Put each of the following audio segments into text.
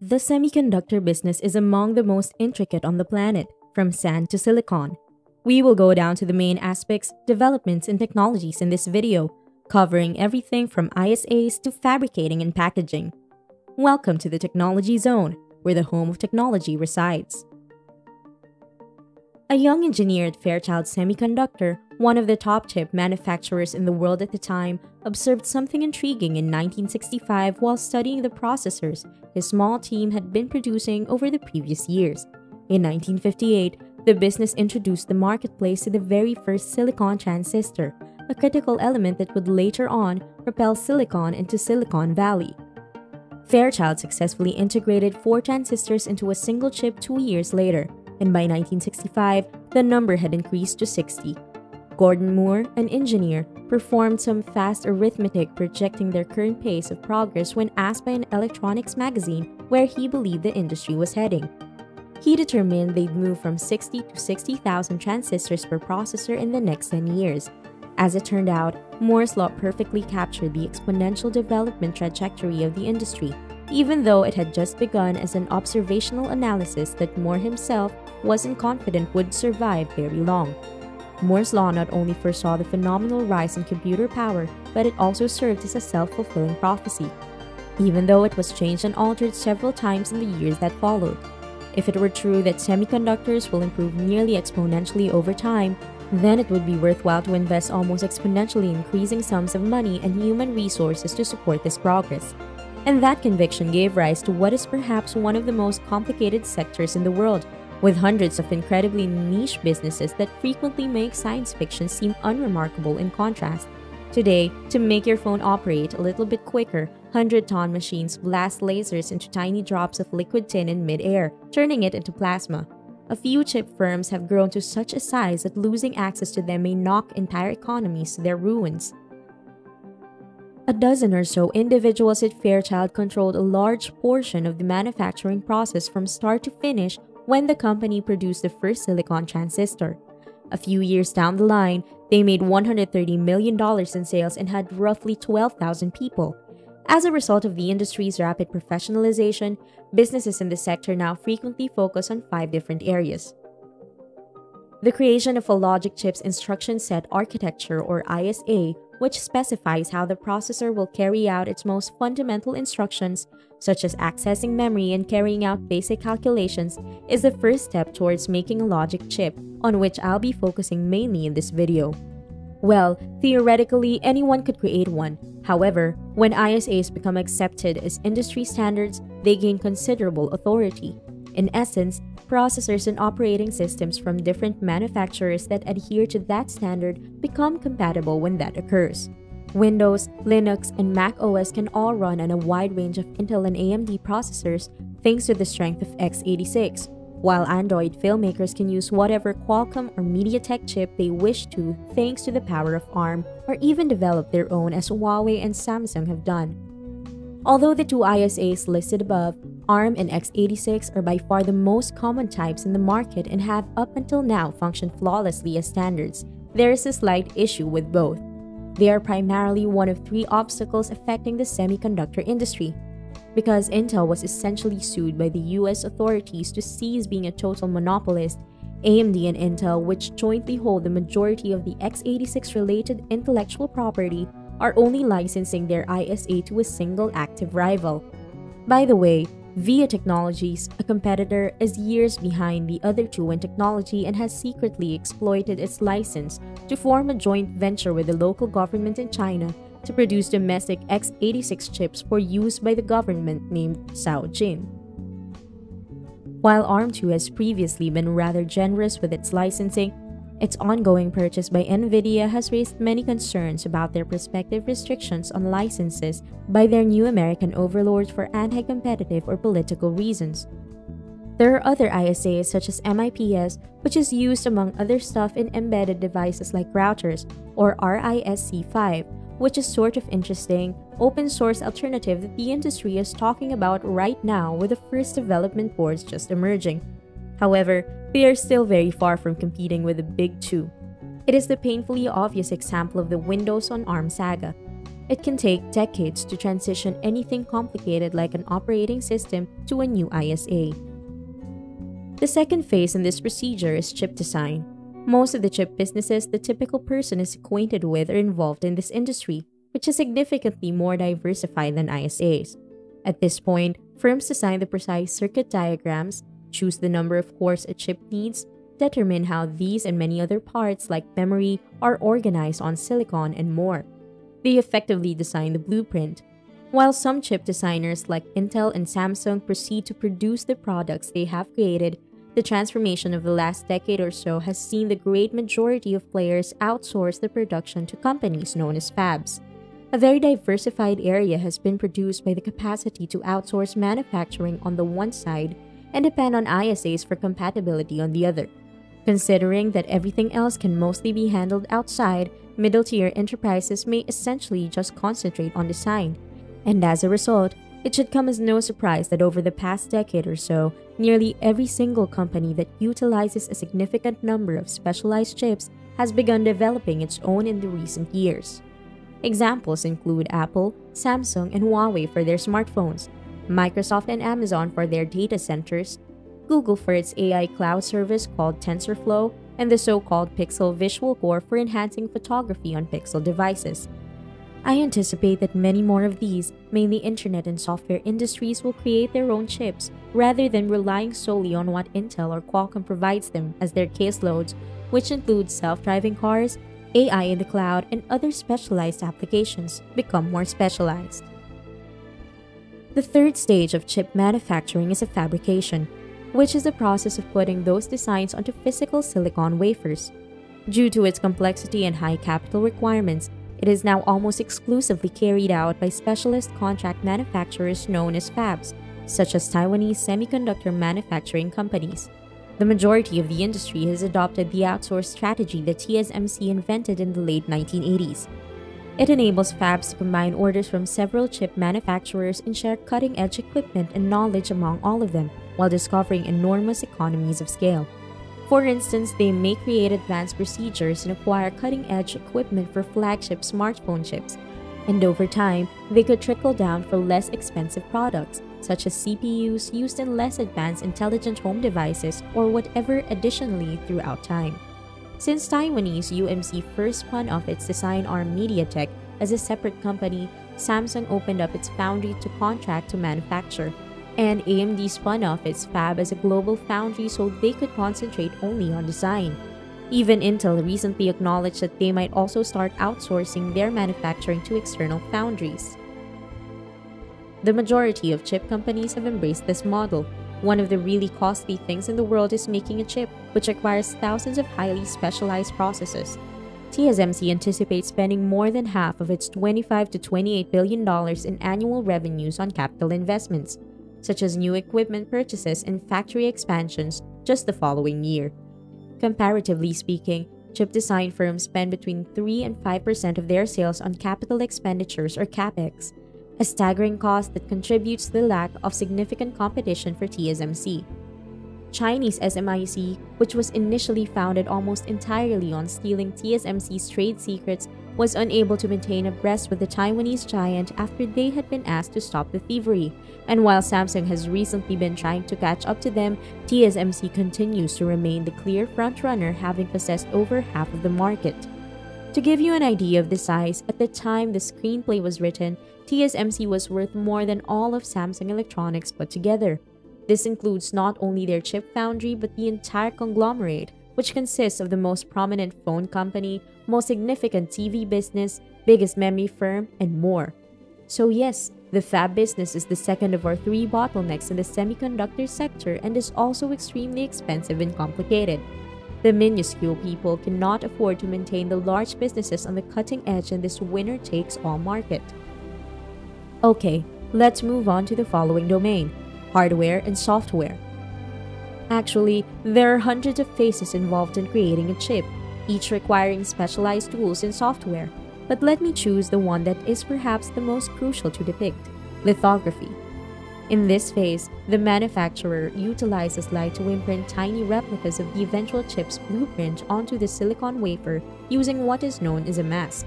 The semiconductor business is among the most intricate on the planet, from sand to silicon. We will go down to the main aspects, developments, and technologies in this video, covering everything from ISAs to fabricating and packaging. Welcome to the Technology Zone, where the home of technology resides. A young engineer at Fairchild Semiconductor, one of the top chip manufacturers in the world at the time, observed something intriguing in 1965 while studying the processors his small team had been producing over the previous years. In 1958, the business introduced the marketplace to the very first silicon transistor, a critical element that would later on propel silicon into Silicon Valley. Fairchild successfully integrated 4 transistors into a single chip 2 years later, and by 1965, the number had increased to 60. Gordon Moore, an engineer, performed some fast arithmetic projecting their current pace of progress when asked by an electronics magazine where he believed the industry was heading. He determined they'd move from 60 to 60,000 transistors per processor in the next 10 years. As it turned out, Moore's law perfectly captured the exponential development trajectory of the industry, even though it had just begun as an observational analysis that Moore himself wasn't confident would survive very long. Moore's law not only foresaw the phenomenal rise in computer power, but it also served as a self-fulfilling prophecy, even though it was changed and altered several times in the years that followed. If it were true that semiconductors will improve nearly exponentially over time, then it would be worthwhile to invest almost exponentially increasing sums of money and human resources to support this progress. And that conviction gave rise to what is perhaps one of the most complicated sectors in the world, with hundreds of incredibly niche businesses that frequently make science fiction seem unremarkable in contrast. Today, to make your phone operate a little bit quicker, 100-ton machines blast lasers into tiny drops of liquid tin in mid-air, turning it into plasma. A few chip firms have grown to such a size that losing access to them may knock entire economies to their ruins. A dozen or so individuals at Fairchild controlled a large portion of the manufacturing process from start to finish when the company produced the first silicon transistor. A few years down the line, they made $130 million in sales and had roughly 12,000 people. As a result of the industry's rapid professionalization, businesses in the sector now frequently focus on 5 different areas. The creation of a logic chip's instruction set architecture, or ISA, which specifies how the processor will carry out its most fundamental instructions, such as accessing memory and carrying out basic calculations, is the first step towards making a logic chip, on which I'll be focusing mainly in this video. Well, theoretically, anyone could create one. However, when ISAs become accepted as industry standards, they gain considerable authority. In essence, processors and operating systems from different manufacturers that adhere to that standard become compatible when that occurs. Windows, Linux, and Mac OS can all run on a wide range of Intel and AMD processors thanks to the strength of x86, while Android filmmakers can use whatever Qualcomm or MediaTek chip they wish to thanks to the power of ARM, or even develop their own as Huawei and Samsung have done. Although the 2 ISAs listed above, ARM and x86 are by far the most common types in the market and have up until now functioned flawlessly as standards, there is a slight issue with both. They are primarily one of 3 obstacles affecting the semiconductor industry. Because Intel was essentially sued by the US authorities to cease being a total monopolist, AMD and Intel, which jointly hold the majority of the x86-related intellectual property, are only licensing their ISA to a single active rival. By the way, VIA Technologies, a competitor, is years behind the other 2 in technology and has secretly exploited its license to form a joint venture with the local government in China to produce domestic x86 chips for use by the government named Shaojin. While ARM2 has previously been rather generous with its licensing, its ongoing purchase by NVIDIA has raised many concerns about their prospective restrictions on licenses by their new American overlords for anti-competitive or political reasons. There are other ISAs such as MIPS, which is used among other stuff in embedded devices like routers, or RISC-V, which is sort of interesting, open-source alternative that the industry is talking about right now with the first development boards just emerging. However, they are still very far from competing with the big 2. It is the painfully obvious example of the Windows on ARM saga. It can take decades to transition anything complicated like an operating system to a new ISA. The second phase in this procedure is chip design. Most of the chip businesses the typical person is acquainted with are involved in this industry, which is significantly more diversified than ISAs. At this point, firms design the precise circuit diagrams, choose the number of cores a chip needs, determine how these and many other parts like memory are organized on silicon, and more. They effectively design the blueprint. While some chip designers like Intel and Samsung proceed to produce the products they have created, the transformation of the last decade or so has seen the great majority of players outsource the production to companies known as fabs. A very diversified area has been produced by the capacity to outsource manufacturing on the one side and depend on ISAs for compatibility on the other. Considering that everything else can mostly be handled outside, middle-tier enterprises may essentially just concentrate on design. And as a result, it should come as no surprise that over the past decade or so, nearly every single company that utilizes a significant number of specialized chips has begun developing its own in the recent years. Examples include Apple, Samsung, and Huawei for their smartphones, Microsoft and Amazon for their data centers, Google for its AI cloud service called TensorFlow, and the so-called Pixel Visual Core for enhancing photography on Pixel devices. I anticipate that many more of these, mainly internet and software industries, will create their own chips rather than relying solely on what Intel or Qualcomm provides them as their caseloads, which include self-driving cars, AI in the cloud, and other specialized applications, become more specialized. The third stage of chip manufacturing is a fabrication, which is the process of putting those designs onto physical silicon wafers. Due to its complexity and high capital requirements, it is now almost exclusively carried out by specialist contract manufacturers known as fabs, such as Taiwanese semiconductor manufacturing companies. The majority of the industry has adopted the outsource strategy that TSMC invented in the late 1980s. It enables fabs to combine orders from several chip manufacturers and share cutting-edge equipment and knowledge among all of them, while discovering enormous economies of scale. For instance, they may create advanced procedures and acquire cutting-edge equipment for flagship smartphone chips. And over time, they could trickle down for less expensive products, such as CPUs used in less advanced intelligent home devices or whatever additionally throughout time. Since Taiwanese UMC first spun off its design arm MediaTek as a separate company, Samsung opened up its foundry to contract to manufacture, and AMD spun off its fab as a global foundry so they could concentrate only on design. Even Intel recently acknowledged that they might also start outsourcing their manufacturing to external foundries. The majority of chip companies have embraced this model. One of the really costly things in the world is making a chip, which requires thousands of highly specialized processes. TSMC anticipates spending more than half of its $25 to $28 billion in annual revenues on capital investments, such as new equipment purchases and factory expansions, just the following year. Comparatively speaking, chip design firms spend between 3 and 5% of their sales on capital expenditures or CapEx, a staggering cost that contributes to the lack of significant competition for TSMC. Chinese SMIC, which was initially founded almost entirely on stealing TSMC's trade secrets, was unable to maintain abreast with the Taiwanese giant after they had been asked to stop the thievery. And while Samsung has recently been trying to catch up to them, TSMC continues to remain the clear frontrunner, having possessed over half of the market. To give you an idea of the size, at the time the screenplay was written, TSMC was worth more than all of Samsung Electronics put together. This includes not only their chip foundry but the entire conglomerate, which consists of the most prominent phone company, most significant TV business, biggest memory firm, and more. So yes, the fab business is the second of our 3 bottlenecks in the semiconductor sector and is also extremely expensive and complicated. The minuscule people cannot afford to maintain the large businesses on the cutting edge in this winner-takes-all market. Okay, let's move on to the following domain: hardware and software. Actually, there are hundreds of phases involved in creating a chip, each requiring specialized tools and software. But let me choose the one that is perhaps the most crucial to depict: lithography. In this phase, the manufacturer utilizes light to imprint tiny replicas of the eventual chip's blueprint onto the silicon wafer using what is known as a mask.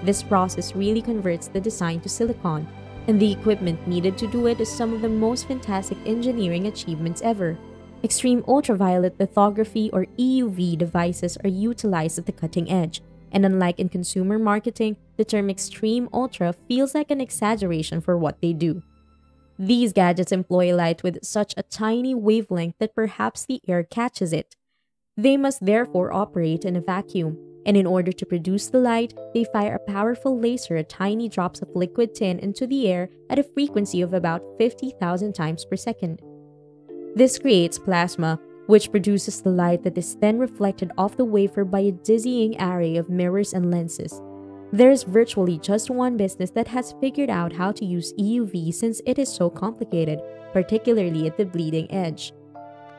This process really converts the design to silicon, and the equipment needed to do it is some of the most fantastic engineering achievements ever. Extreme ultraviolet lithography or EUV devices are utilized at the cutting edge, and unlike in consumer marketing, the term extreme ultra feels like an exaggeration for what they do. These gadgets employ light with such a tiny wavelength that perhaps the air catches it. They must therefore operate in a vacuum, and in order to produce the light, they fire a powerful laser at tiny drops of liquid tin into the air at a frequency of about 50,000 times per second. This creates plasma, which produces the light that is then reflected off the wafer by a dizzying array of mirrors and lenses. There is virtually just one business that has figured out how to use EUV since it is so complicated, particularly at the bleeding edge.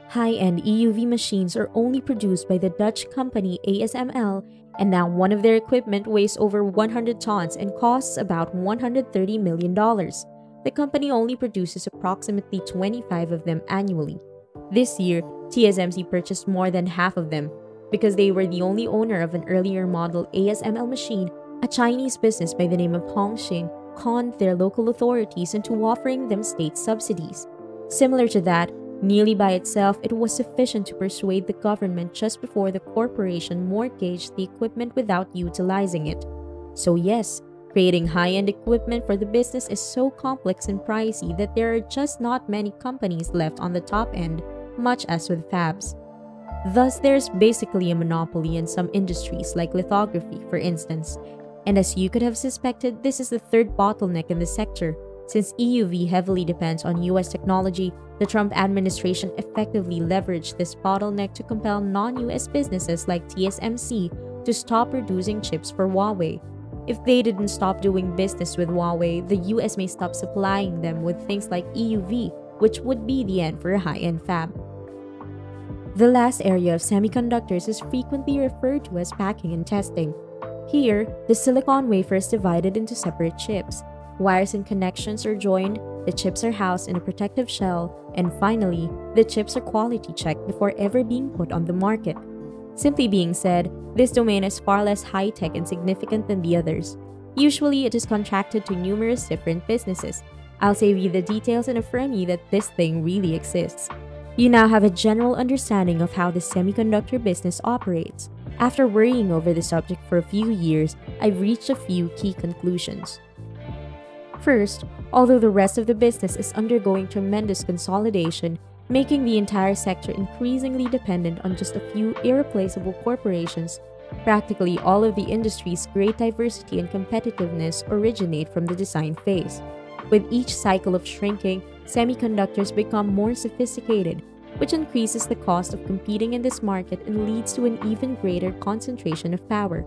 High-end EUV machines are only produced by the Dutch company ASML, and now one of their equipment weighs over 100 tons and costs about $130 million. The company only produces approximately 25 of them annually. This year, TSMC purchased more than half of them. Because they were the only owner of an earlier model ASML machine, a Chinese business by the name of Hongxing conned their local authorities into offering them state subsidies. Similar to that, nearly by itself, it was sufficient to persuade the government just before the corporation mortgaged the equipment without utilizing it. So yes, creating high-end equipment for the business is so complex and pricey that there are just not many companies left on the top end, much as with fabs. Thus, there's basically a monopoly in some industries like lithography, for instance. And as you could have suspected, this is the third bottleneck in the sector. Since EUV heavily depends on US technology, the Trump administration effectively leveraged this bottleneck to compel non-US businesses like TSMC to stop producing chips for Huawei. If they didn't stop doing business with Huawei, the US may stop supplying them with things like EUV, which would be the end for a high-end fab. The last area of semiconductors is frequently referred to as packing and testing. Here, the silicon wafer is divided into separate chips. Wires and connections are joined, the chips are housed in a protective shell, and finally, the chips are quality checked before ever being put on the market. Simply being said, this domain is far less high-tech and significant than the others. Usually, it is contracted to numerous different businesses. I'll save you the details and affirm you that this thing really exists. You now have a general understanding of how the semiconductor business operates. After worrying over the subject for a few years, I've reached a few key conclusions. First, although the rest of the business is undergoing tremendous consolidation, making the entire sector increasingly dependent on just a few irreplaceable corporations, practically all of the industry's great diversity and competitiveness originate from the design phase. With each cycle of shrinking, semiconductors become more sophisticated, which increases the cost of competing in this market and leads to an even greater concentration of power.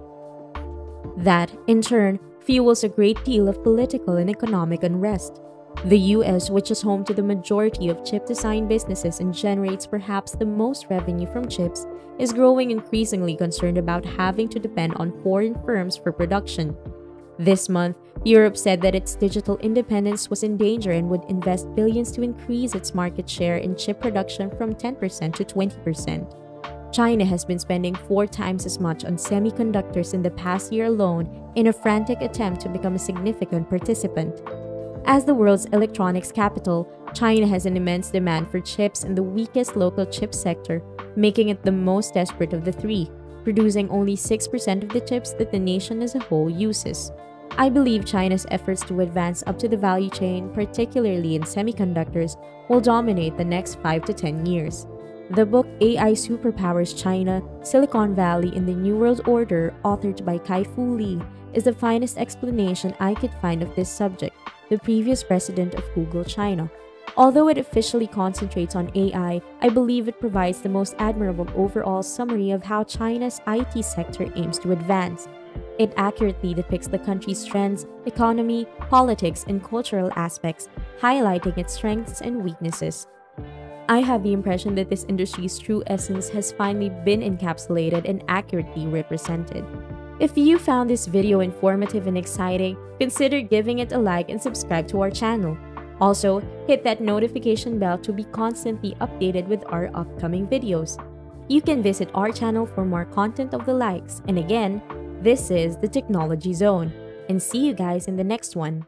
That, in turn, fuels a great deal of political and economic unrest. The US, which is home to the majority of chip design businesses and generates perhaps the most revenue from chips, is growing increasingly concerned about having to depend on foreign firms for production. This month, Europe said that its digital independence was in danger and would invest billions to increase its market share in chip production from 10% to 20%. China has been spending 4 times as much on semiconductors in the past year alone in a frantic attempt to become a significant participant. As the world's electronics capital, China has an immense demand for chips and the weakest local chip sector, making it the most desperate of the three, producing only 6% of the chips that the nation as a whole uses. I believe China's efforts to advance up to the value chain, particularly in semiconductors, will dominate the next 5 to 10 years. The book AI Superpowers China, Silicon Valley in the New World Order, authored by Kai-Fu Lee, is the finest explanation I could find of this subject, the previous president of Google China. Although it officially concentrates on AI, I believe it provides the most admirable overall summary of how China's IT sector aims to advance. It accurately depicts the country's trends, economy, politics, and cultural aspects, highlighting its strengths and weaknesses. I have the impression that this industry's true essence has finally been encapsulated and accurately represented. If you found this video informative and exciting, consider giving it a like and subscribe to our channel. Also, hit that notification bell to be constantly updated with our upcoming videos. You can visit our channel for more content of the likes. And again, this is the Technology Zone. and see you guys in the next one.